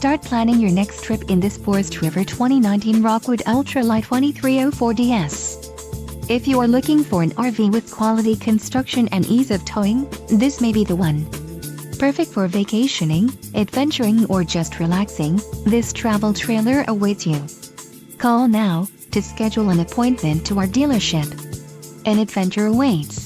Start planning your next trip in this Forest River 2019 Rockwood Ultra Lite 2304DS. If you are looking for an RV with quality construction and ease of towing, this may be the one. Perfect for vacationing, adventuring or just relaxing, this travel trailer awaits you. Call now to schedule an appointment to our dealership. An adventure awaits.